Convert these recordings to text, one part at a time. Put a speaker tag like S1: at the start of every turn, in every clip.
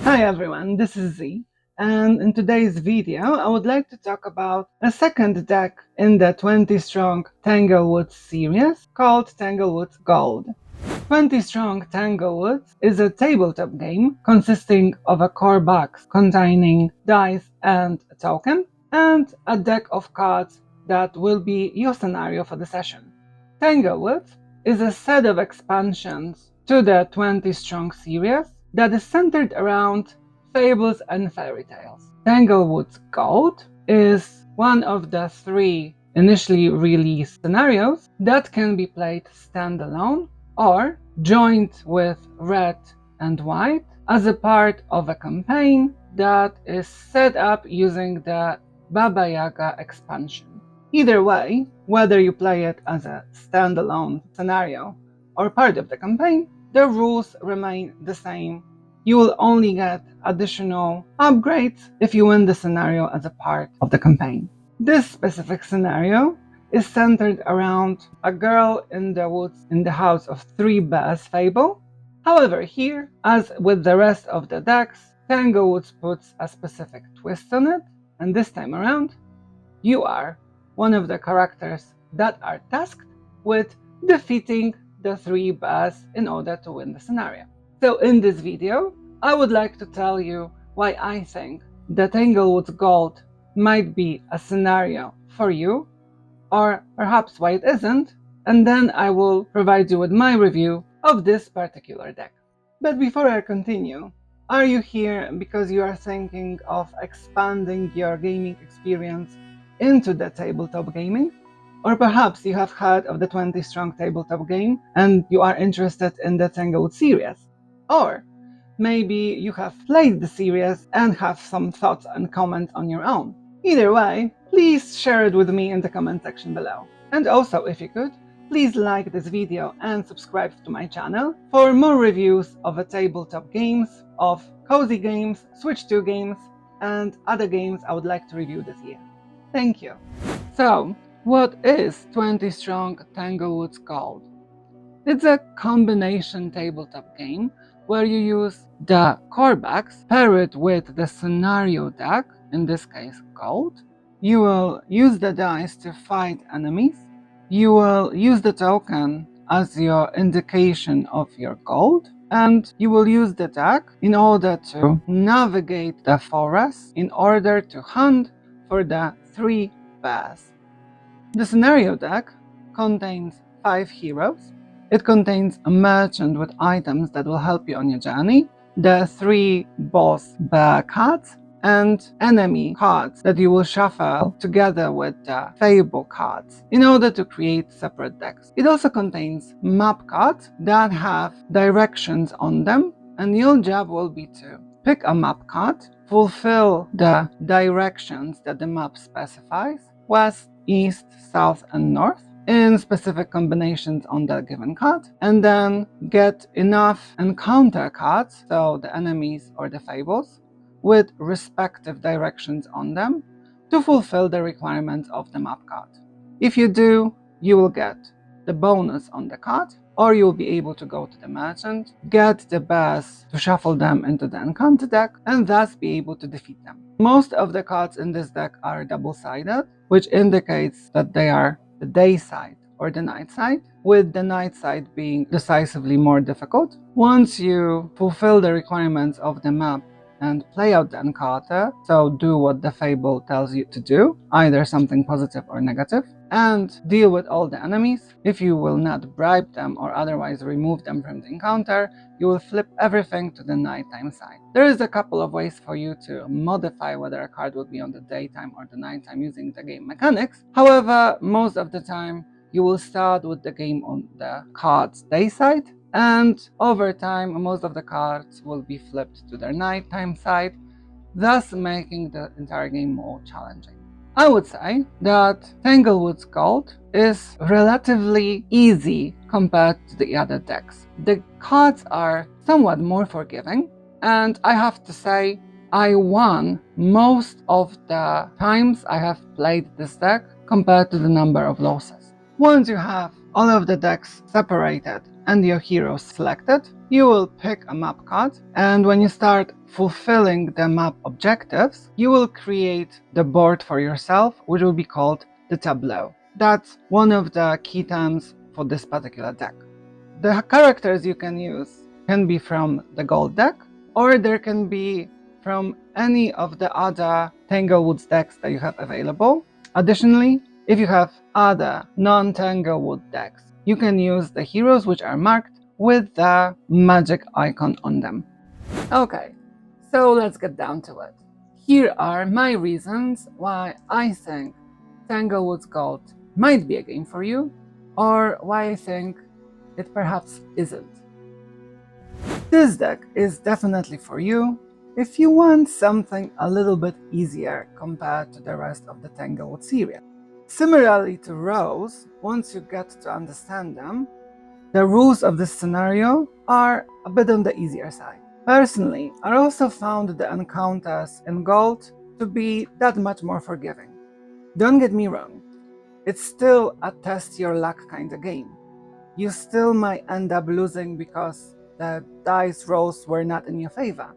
S1: Hi everyone, this is Z, and in today's video I would like to talk about a second deck in the 20 Strong Tanglewoods series called Tanglewoods Gold. 20 Strong Tanglewoods is a tabletop game consisting of a core box containing dice and a token, and a deck of cards that will be your scenario for the session. Tanglewoods is a set of expansions to the 20 Strong series that is centered around fables and fairy tales. Tanglewoods Gold is one of the 3 initially released scenarios that can be played standalone or joined with red and white as a part of a campaign that is set up using the Baba Yaga expansion. Either way, whether you play it as a standalone scenario or part of the campaign, the rules remain the same. You will only get additional upgrades if you win the scenario as a part of the campaign. This specific scenario is centered around a girl in the woods in the house of 3 bears fable. However, here, as with the rest of the decks, Tanglewoods puts a specific twist on it, and this time around, you are one of the characters that are tasked with defeating the 3 bears in order to win the scenario. So in this video, I would like to tell you why I think that Tanglewoods Gold might be a scenario for you, or perhaps why it isn't, and then I will provide you with my review of this particular deck. But before I continue, are you here because you are thinking of expanding your gaming experience into the tabletop gaming? Or perhaps you have heard of the 20 Strong tabletop game and you are interested in the Tanglewood series? Or maybe you have played the series and have some thoughts and comments on your own. Either way, please share it with me in the comment section below. And also, if you could, please like this video and subscribe to my channel for more reviews of tabletop games, of cozy games, Switch 2 games, and other games I would like to review this year. Thank you. So, what is 20 Strong Tanglewoods Gold? It's a combination tabletop game where you use the core box, pair it with the scenario deck, in this case gold. You will use the dice to fight enemies. You will use the token as your indication of your gold. And you will use the deck in order to navigate the forest in order to hunt for the 3 bears. The scenario deck contains 5 heroes. It contains a merchant with items that will help you on your journey, the 3 boss bear cards, and enemy cards that you will shuffle together with the fable cards in order to create separate decks. It also contains map cards that have directions on them, and your job will be to pick a map card, fulfill the directions that the map specifies, west, east, south, and north, in specific combinations on that given card, and then get enough encounter cards, so the enemies or the fables, with respective directions on them to fulfill the requirements of the map card. If you do, you will get the bonus on the card, or you'll be able to go to the merchant, get the bears to shuffle them into the encounter deck, and thus be able to defeat them. Most of the cards in this deck are double-sided, which indicates that they are the day side or the night side, with the night side being decisively more difficult. Once you fulfill the requirements of the map and play out the encounter, so do what the fable tells you to do, either something positive or negative, and deal with all the enemies. If you will not bribe them or otherwise remove them from the encounter, you will flip everything to the nighttime side. There is a couple of ways for you to modify whether a card will be on the daytime or the nighttime using the game mechanics. However, most of the time, you will start with the game on the card's day side, and over time, most of the cards will be flipped to their nighttime side, thus making the entire game more challenging. I would say that Tanglewoods Gold is relatively easy compared to the other decks. The cards are somewhat more forgiving, and I have to say I won most of the times I have played this deck compared to the number of losses. Once you have all of the decks separated and your heroes selected, you will pick a map card, and when you start fulfilling the map objectives, you will create the board for yourself, which will be called the Tableau. That's one of the key terms for this particular deck. The characters you can use can be from the gold deck, or there can be from any of the other Tanglewoods decks that you have available. Additionally, if you have other non-Tanglewood decks, you can use the heroes which are marked with the magic icon on them. Okay, so let's get down to it. Here are my reasons why I think Tanglewoods Gold might be a game for you, or why I think it perhaps isn't. This deck is definitely for you if you want something a little bit easier compared to the rest of the Tanglewood series. Similarly to Rose, once you get to understand them, the rules of this scenario are a bit on the easier side. Personally, I also found the encounters in Gold to be that much more forgiving. Don't get me wrong, it's still a test your luck kind of game. You still might end up losing because the dice rolls were not in your favor.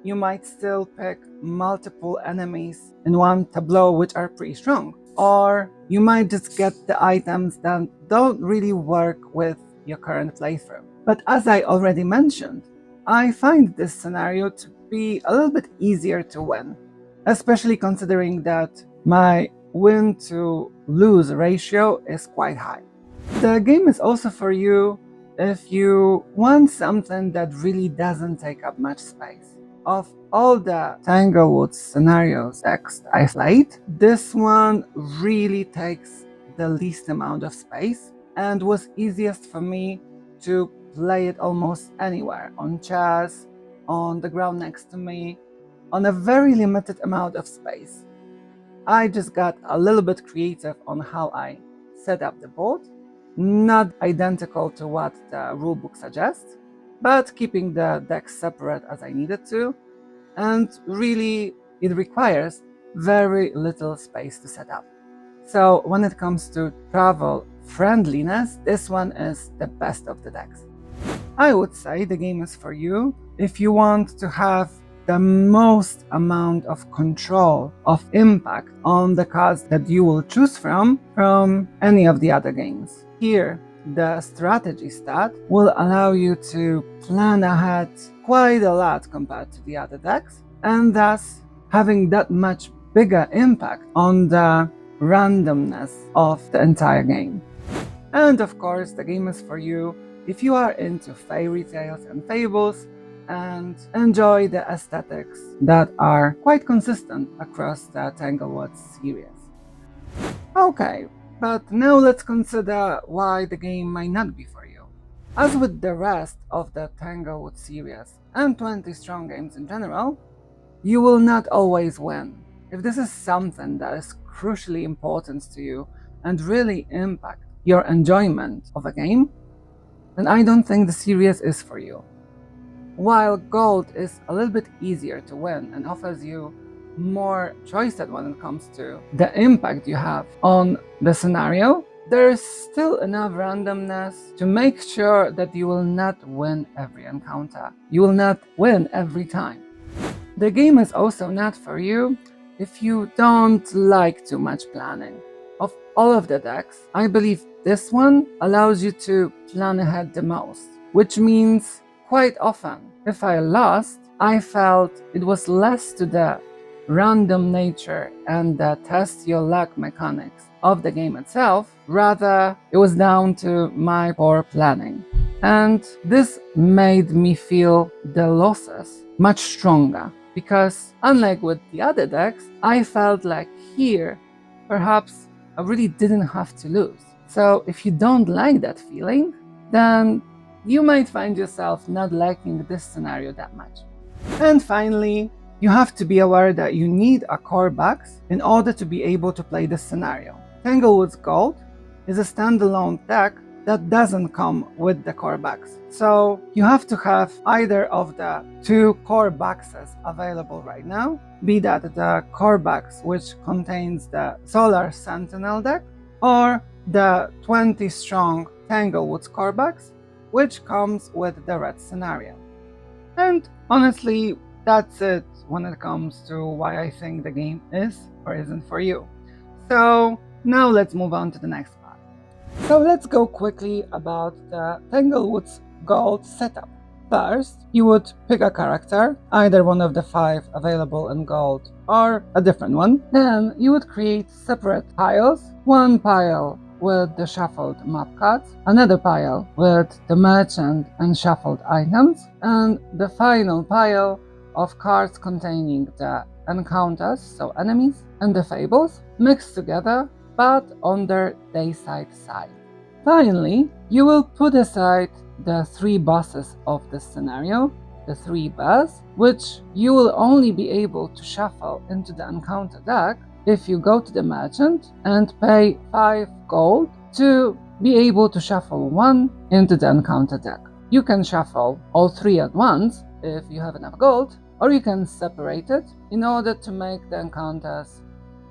S1: You might still pick multiple enemies in one tableau which are pretty strong. Or you might just get the items that don't really work with your current playthrough. But as I already mentioned, I find this scenario to be a little bit easier to win, especially considering that my win to lose ratio is quite high. The game is also for you if you want something that really doesn't take up much space. Of all the Tanglewood scenarios text I played, this one really takes the least amount of space and was easiest for me to play it almost anywhere, on chairs, on the ground next to me, on a very limited amount of space. I just got a little bit creative on how I set up the board, not identical to what the rulebook suggests, but keeping the decks separate as I needed to, and really it requires very little space to set up. So when it comes to travel friendliness, this one is the best of the decks. I would say the game is for you if you want to have the most amount of control of impact on the cards that you will choose from any of the other games. Here, the strategy stat will allow you to plan ahead quite a lot compared to the other decks, and thus having that much bigger impact on the randomness of the entire game. And of course, the game is for you if you are into fairy tales and fables and enjoy the aesthetics that are quite consistent across the Tanglewoods series. Okay, but now let's consider why the game might not be for you. As with the rest of the Tanglewood series and 20 Strong games in general, you will not always win. If this is something that is crucially important to you and really impact your enjoyment of a game, then I don't think the series is for you. While Gold is a little bit easier to win and offers you more choice when it comes to the impact you have on the scenario, there is still enough randomness to make sure that you will not win every encounter. You will not win every time. The game is also not for you if you don't like too much planning. Of all of the decks, I believe this one allows you to plan ahead the most, which means quite often, if I lost, I felt it was less to the random nature and the test your luck mechanics of the game itself, rather it was down to my poor planning. And this made me feel the losses much stronger, because unlike with the other decks, I felt like here, perhaps I really didn't have to lose. So if you don't like that feeling, then you might find yourself not liking this scenario that much. And finally, you have to be aware that you need a core box in order to be able to play this scenario. Tanglewoods Gold is a standalone deck that doesn't come with the core box. So you have to have either of the two core boxes available right now, be that the core box which contains the Solar Sentinel deck or the 20 Strong Tanglewoods core box, which comes with the red scenario. And honestly, that's it when it comes to why I think the game is or isn't for you. So now let's move on to the next part. So let's go quickly about the Tanglewoods Gold setup. First, you would pick a character, either one of the 5 available in Gold or a different one. Then you would create separate piles, one pile with the shuffled map cards, another pile with the merchant and shuffled items, and the final pile of cards containing the encounters, so enemies, and the fables, mixed together but on their dayside side. Finally, you will put aside the 3 bosses of this scenario, the 3 bears, which you will only be able to shuffle into the encounter deck if you go to the merchant and pay 5 gold to be able to shuffle 1 into the encounter deck. You can shuffle all 3 at once if you have enough gold, or you can separate it in order to make the encounters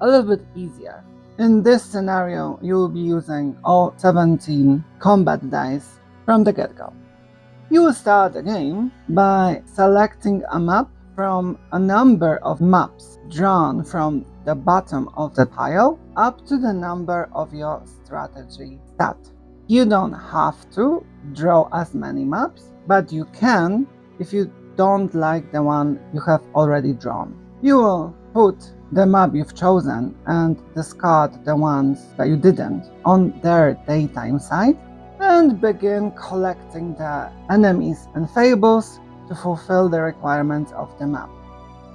S1: a little bit easier. In this scenario, you will be using all 17 combat dice from the get-go. You will start the game by selecting a map from a number of maps drawn from the bottom of the pile up to the number of your strategy stat. You don't have to draw as many maps, but you can if you don't like the one you have already drawn. You will put the map you've chosen and discard the ones that you didn't on their daytime side and begin collecting the enemies and fables to fulfill the requirements of the map.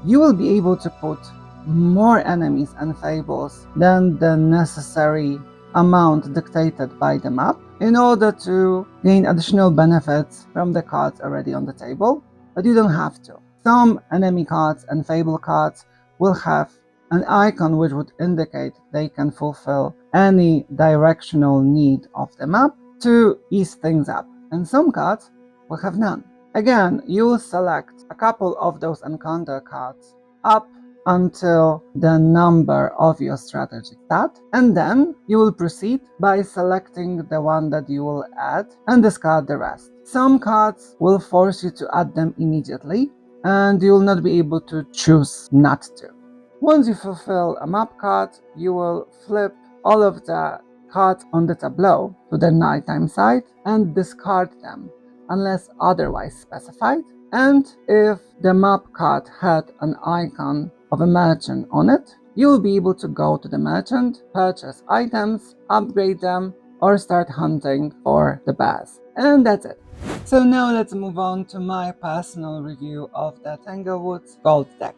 S1: You will be able to put more enemies and fables than the necessary amount dictated by the map in order to gain additional benefits from the cards already on the table, but you don't have to. Some enemy cards and fable cards will have an icon which would indicate they can fulfill any directional need of the map to ease things up, and some cards will have none. Again, you will select a couple of those encounter cards up until the number of your strategy stat, and then you will proceed by selecting the one that you will add and discard the rest. Some cards will force you to add them immediately, and you will not be able to choose not to. Once you fulfill a map card, you will flip all of the cards on the tableau to the nighttime side and discard them unless otherwise specified. And if the map card had an icon of a merchant on it, you will be able to go to the merchant, purchase items, upgrade them, or start hunting for the bears. And that's it. So now let's move on to my personal review of the Tanglewoods Gold deck.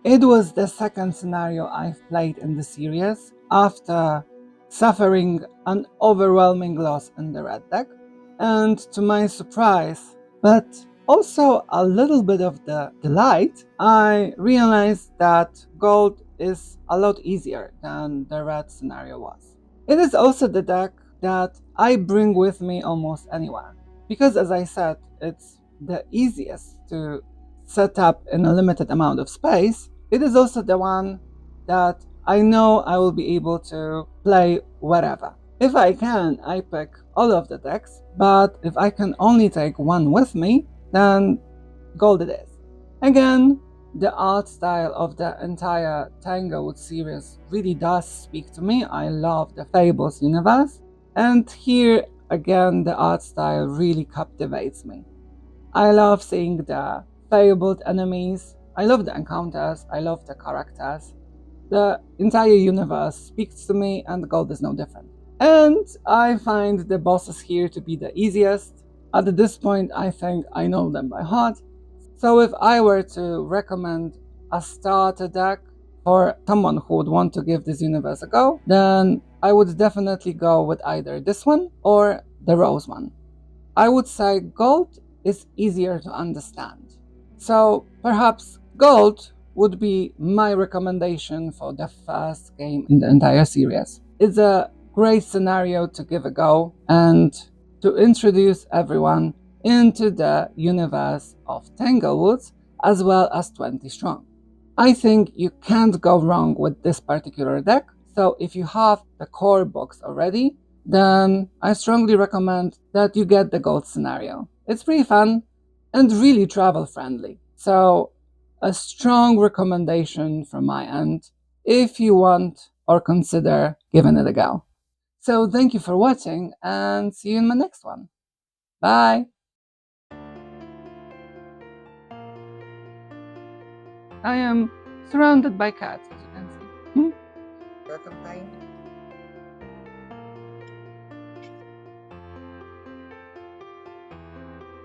S1: It was the second scenario I've played in the series after suffering an overwhelming loss in the red deck, and to my surprise, but also a little bit of the delight, I realized that gold is a lot easier than the red scenario was. It is also the deck that I bring with me almost anywhere, because as I said, it's the easiest to set up in a limited amount of space. It is also the one that I know I will be able to play wherever. If I can, I pick all of the decks, but if I can only take one with me, then gold it is. Again, the art style of the entire Tanglewood series really does speak to me. I love the Fables universe, and here again the art style really captivates me. I love seeing the fabled enemies, I love the encounters, I love the characters. The entire universe speaks to me, and gold is no different. And I find the bosses here to be the easiest. At this point, I think I know them by heart. So if I were to recommend a starter deck for someone who would want to give this universe a go, then I would definitely go with either this one or the rose one. I would say gold is easier to understand. So perhaps gold would be my recommendation for the first game in the entire series. It's a great scenario to give a go and to introduce everyone into the universe of Tanglewoods as well as 20 Strong. I think you can't go wrong with this particular deck, so if you have the core box already, then I strongly recommend that you get the gold scenario. It's pretty fun and really travel friendly. So, a strong recommendation from my end if you want or consider giving it a go. So, thank you for watching and see you in my next one. Bye! I am surrounded by cats, as you can see.
S2: Your campaign.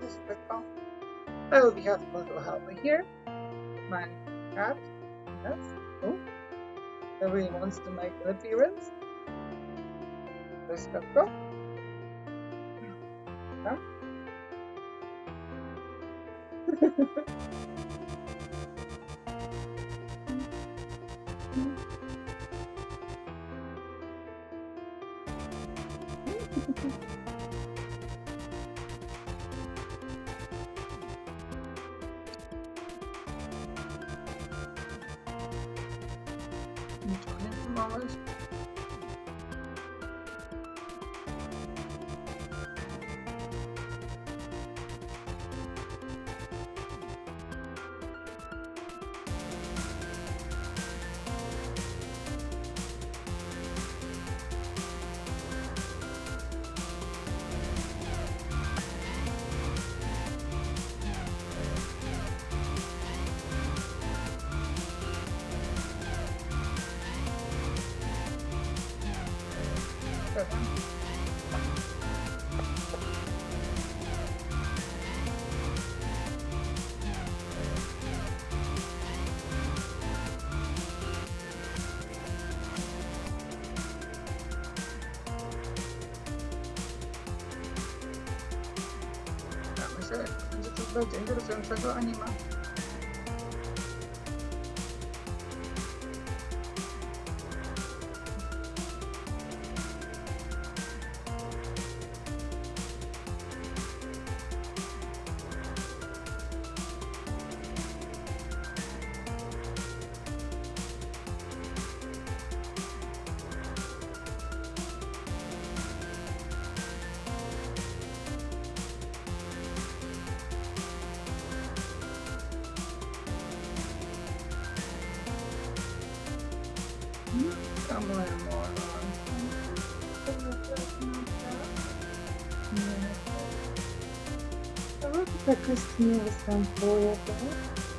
S2: This is Rebecca. I will be having a little helper here. My cat. Yes. Oh. That really wants to make an appearance. There's Rebecca. Yeah. Myślę, że to będzie interesującego anima. Tak jest nie występuje, tak?